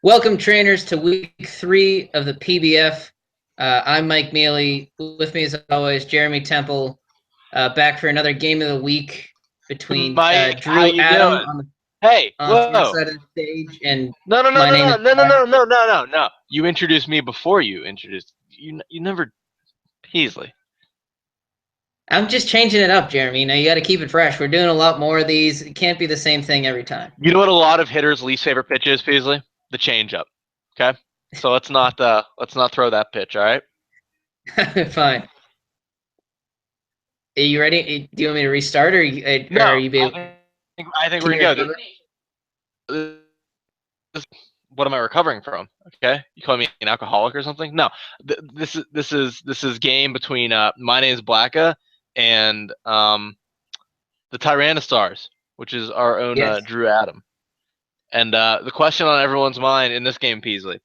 Welcome, trainers, to week 3 of the PBF. I'm Mike Mealy. With me, as always, Jeremy Temple, back for another game of the week between Mike, how Drew you Adam doing? Hey, on the far whoa! side of the stage, and No, no, no, my name no, is no, no, no, no, no, no, no. You introduced me before you introduced you. You never Peasley. I'm just changing it up, Jeremy. You got to keep it fresh. We're doing a lot more of these. It can't be the same thing every time. You know what a lot of hitters' least favorite pitch is, Peasley? The changeup. Okay, so let's not throw that pitch. All right. Fine. Are you ready? Do you want me to restart, or are No, you I think can we're you gonna recover? go. What am I recovering from? Okay, you call me an alcoholic or something? No, this is game between MYNAMESBLACKA and the Tyrani-Stars, which is our own Yes. Drew Adam. And the question on everyone's mind in this game, Peasley,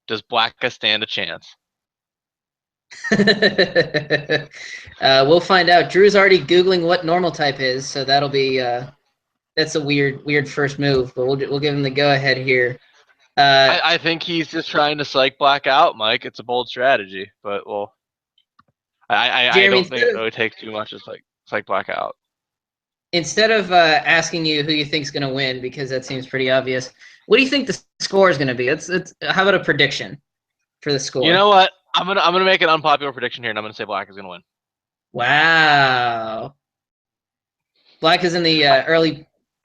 does Blacka stand a chance? We'll find out. Drew's already Googling what normal type is, so that'll be that's a weird first move, but we'll give him the go ahead here. I think he's just trying to psych Black out, Mike. It's a bold strategy, but well, I Jeremy, don't think it would take too much to psych Black out. instead of asking you who you think's going to win, because that seems pretty obvious, what do you think the score is going to be? How about a prediction for the score? You know what? I'm gonna make an unpopular prediction here, and I'm gonna say Black is gonna win. Wow. Black is in the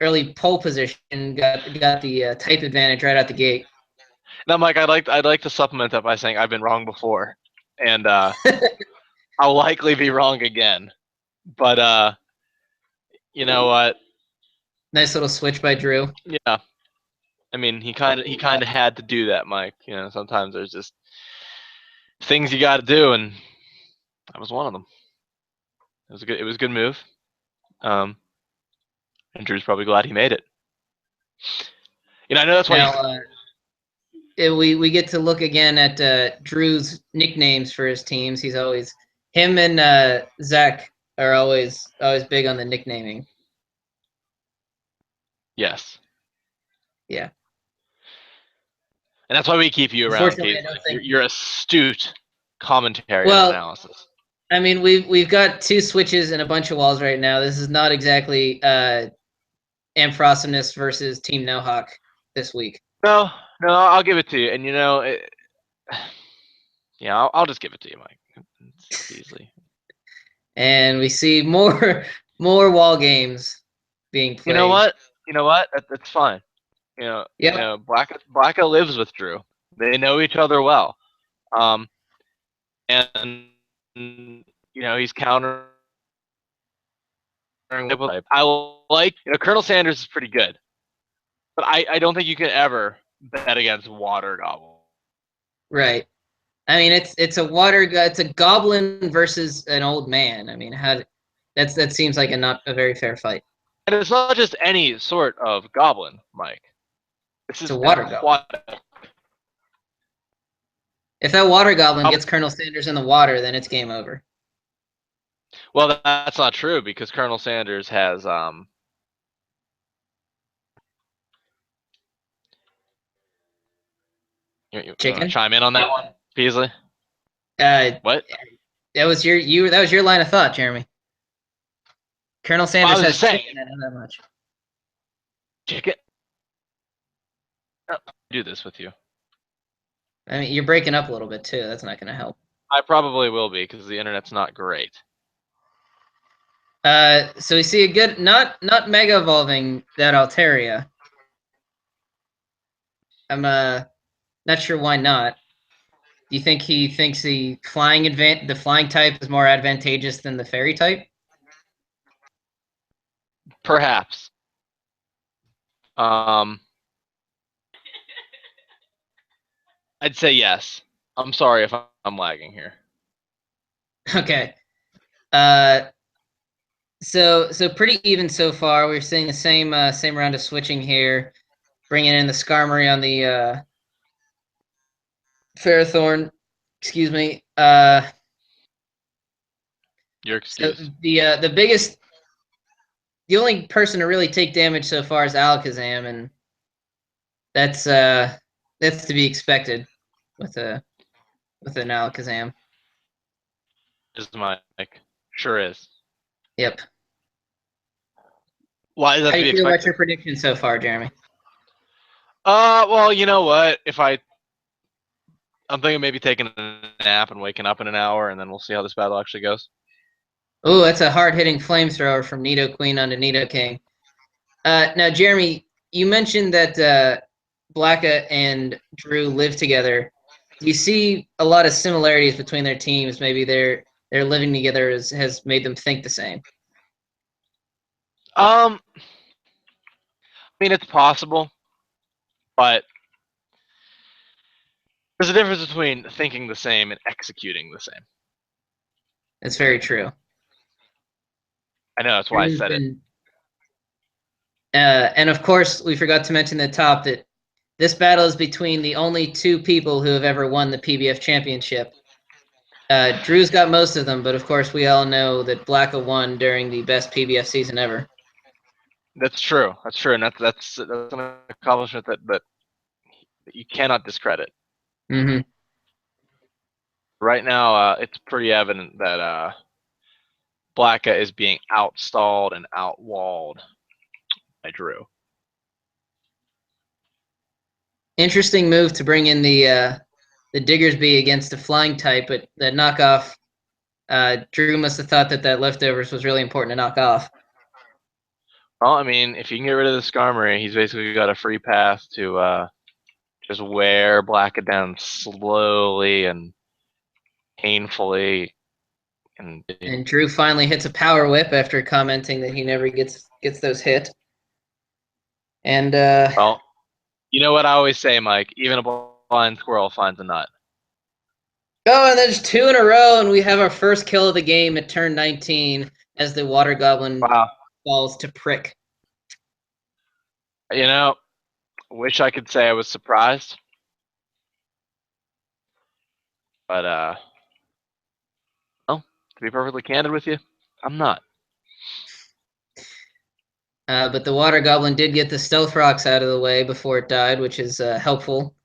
early pole position. Got the type advantage right out the gate. Now, Mike, I'd like to supplement that by saying I've been wrong before, and I'll likely be wrong again. But you know what? Nice little switch by Drew. Yeah, I mean he kind of had to do that, Mike. You know, sometimes there's just things you got to do, and that was one of them. It was a good move. And Drew's probably glad he made it. You know, I know that's why. Now, we get to look again at Drew's nicknames for his teams. He's always him and Zach are always big on the nicknaming. Yes. Yeah. And that's why we keep you around, Unfortunately, I Paisley. don't think. You're astute commentary and Well, analysis. I mean, we've got 2 switches and a bunch of walls right now. This is not exactly Amphrosimus versus Team Nohawk this week. No, I'll give it to you. And you know, yeah, I'll just give it to you, Mike. It's easily. And we see more wall games being played. You know what? That's fine. Yep. You know, Blacka lives with Drew. They know each other well. And you know, he's countering. I like, you know, Colonel Sanders is pretty good, but I don't think you can ever bet against Water Goblin. Right. I mean, it's a goblin versus an old man. I mean, that seems like not a very fair fight. And it's not just any sort of goblin, Mike. This is It's a water goblin. If that water goblin gets Colonel Sanders in the water, then it's game over. Well, that's not true, because Colonel Sanders has You want to chime in on that one, Beasley? What? That was your line of thought, Jeremy. Colonel Sanders has chicken. I know that much. Chicken? I'll do this with you. I mean, you're breaking up a little bit too. That's not going to help. I probably will be, because the internet's not great. So we see a good, not mega evolving that Altaria. I'm not sure why not. Do you think he thinks the flying type is more advantageous than the fairy type? Perhaps. I'd say yes. I'm sorry if I'm lagging here. Okay. So pretty even so far. We're seeing the same round of switching here, bringing in the Skarmory on the Ferrothorn. Excuse me. Your excuse. So the only person to really take damage so far is Alakazam, and that's that's to be expected with an Alakazam. Is Mike. Sure is. Yep. Why is that How to do be you feel about expected? your prediction so far, Jeremy? Well, you know what? I'm thinking maybe taking a nap and waking up in an hour, and then we'll see how this battle actually goes. Oh, that's a hard-hitting flamethrower from Nidoqueen onto Nidoking. Now, Jeremy, you mentioned that Blacka and Drew live together. Do you see a lot of similarities between their teams? Maybe their living together has made them think the same. I mean, it's possible, but there's a difference between thinking the same and executing the same. That's very true. I know, that's why I Drew's said it. been, and of course, we forgot to mention at the top that this battle is between the only two people who have ever won the PBF championship. Drew's got most of them, but of course, we all know that Blacka won during the best PBF season ever. That's true. That's true, and that's an accomplishment that you cannot discredit. Mm-hmm. Right now, it's pretty evident that Blacka is being outstalled and outwalled by Drew. Interesting move to bring in the Diggersby against the flying type, but that knockoff, Drew must have thought that leftovers was really important to knock off. Well, I mean, if you can get rid of the Skarmory, he's basically got a free path to just wear Blacka down slowly and painfully. And Drew finally hits a power whip after commenting that he never gets those hit. And well, you know what I always say, Mike? Even a blind squirrel finds a nut. oh, and there's two in a row, and we have our first kill of the game at turn 19 as the Water Goblin falls to Prick. You know, wish I could say I was surprised, but well, to be perfectly candid with you, I'm not. But the Water Goblin did get the Stealth Rocks out of the way before it died, which is helpful.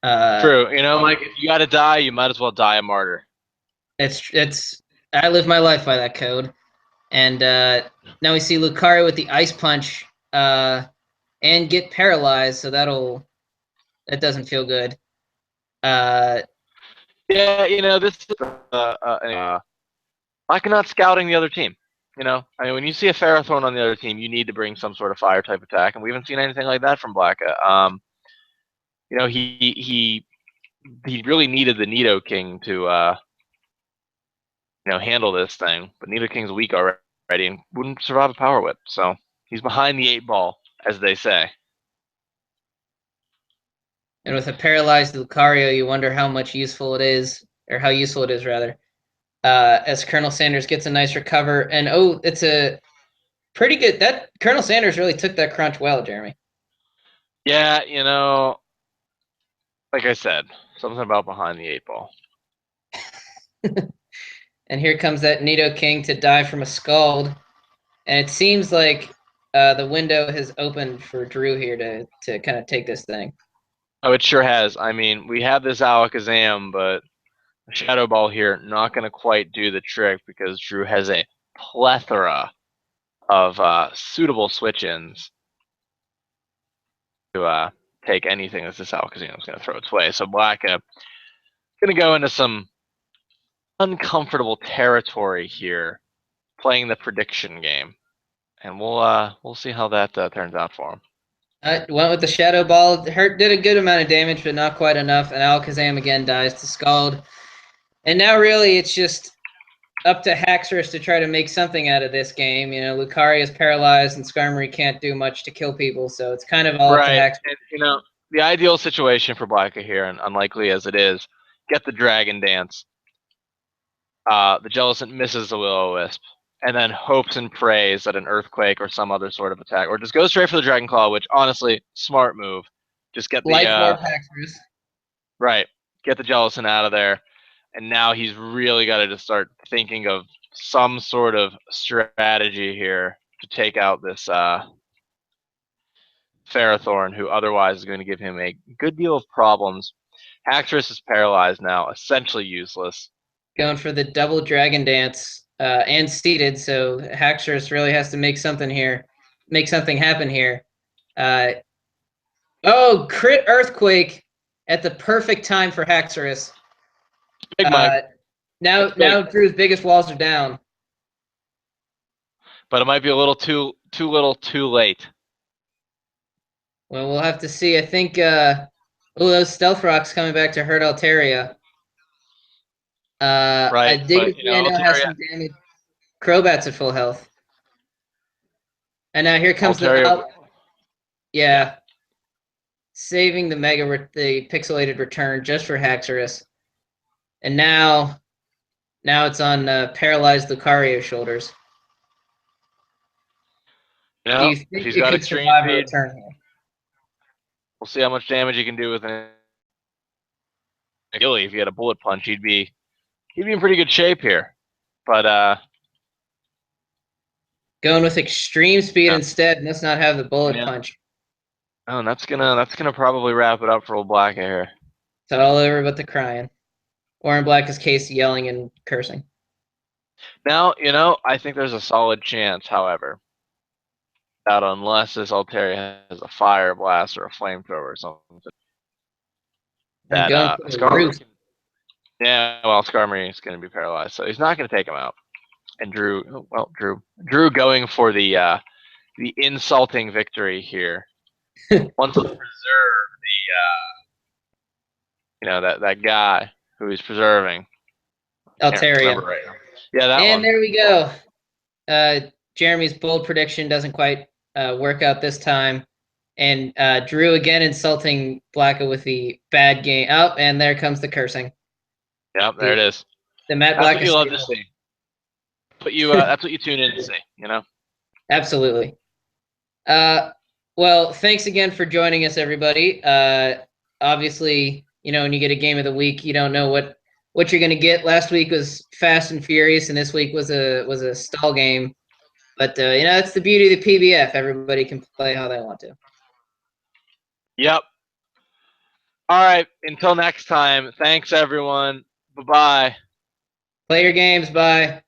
True. You know, Mike, if you got to die, you might as well die a martyr. It's I live my life by that code. And now we see Lucario with the Ice Punch and get paralyzed, so that doesn't feel good. Yeah, you know, this is like not scouting the other team. You know, I mean, when you see a Ferrothorn on the other team, you need to bring some sort of fire type attack, and we haven't seen anything like that from Blacka. You know, he really needed the Nidoking to you know, handle this thing, but Nidoking's weak already and wouldn't survive a Power Whip, so he's behind the 8-ball, as they say. And with a paralyzed Lucario, you wonder how useful it is, rather. As Colonel Sanders gets a nice recover, and oh, it's a pretty good. That Colonel Sanders really took that crunch well, Jeremy. Yeah, you know, like I said, something about behind the 8-ball. And here comes that Nidoking to die from a Scald, and it seems like the window has opened for Drew here to kind of take this thing. Oh, it sure has. I mean, we have this Alakazam, but Shadow Ball here not going to quite do the trick because Drew has a plethora of suitable switch-ins to take anything that this Alakazam is going to throw its way. So Black going to go into some uncomfortable territory here, playing the prediction game, and we'll see how that turns out for him. Went with the Shadow Ball. Did a good amount of damage, but not quite enough. And Alakazam again dies to Scald. And now really it's just up to Haxorus to try to make something out of this game. You know, Lucario is paralyzed and Skarmory can't do much to kill people, so it's kind of all up to Right. Haxorus. And, you know, the ideal situation for Blacka here, and unlikely as it is, get the Dragon Dance. The Jellicent misses the Will-O-Wisp, and then hopes and prays that an Earthquake or some other sort of attack, or just go straight for the Dragon Claw, which honestly, smart move. Just get the Life Orb Haxorus. right, get the Jellicent out of there, and now he's really got to just start thinking of some sort of strategy here to take out this Ferrothorn, who otherwise is going to give him a good deal of problems. Haxorus is paralyzed now, essentially useless. Going for the double dragon dance and seated, so Haxorus really has to make something happen here. Oh, crit earthquake at the perfect time for Haxorus. Big Mike. Now Drew's biggest walls are down. But it might be a little too late. Well, we'll have to see. I think those stealth rocks coming back to hurt Altaria. Right, I dig but, if Gandalf has some damage. Crobat's at full health. And now here comes Altaria, yeah. Saving the the pixelated return just for Haxorus. And now it's on paralyzed Lucario's shoulders. You know, Do you think if he's it got could extreme survive a speed, return here? we'll see how much damage he can do with an. Ideally, if he had a bullet punch, he'd be in pretty good shape here. But Going with extreme speed instead, must not have the bullet punch. Oh, and that's gonna probably wrap it up for old Blacka here. It's all over but the crying. Or in Blacka's case, yelling and cursing. Now, I think there's a solid chance, however, that unless this Altaria has a fire blast or a flamethrower or something, that Skarmory can, Skarmory is going to be paralyzed, so he's not going to take him out. And Drew going for the insulting victory here. Wants to preserve the that guy who he's preserving. Altaria. Right now. Yeah, that and one. There we go. Jeremy's bold prediction doesn't quite work out this time. And Drew again insulting Blacka with the bad game. Oh, and there comes the cursing. Yep, there it is. The Matt That's Blacka what you love to see. That's what you tune in to see, Absolutely. Well, thanks again for joining us, everybody. Obviously, when you get a game of the week, you don't know what you're going to get. Last week was Fast and Furious, and this week was a stall game. But that's the beauty of the PBF. Everybody can play how they want to. Yep. All right. Until next time. Thanks, everyone. Bye-bye. Play your games. Bye.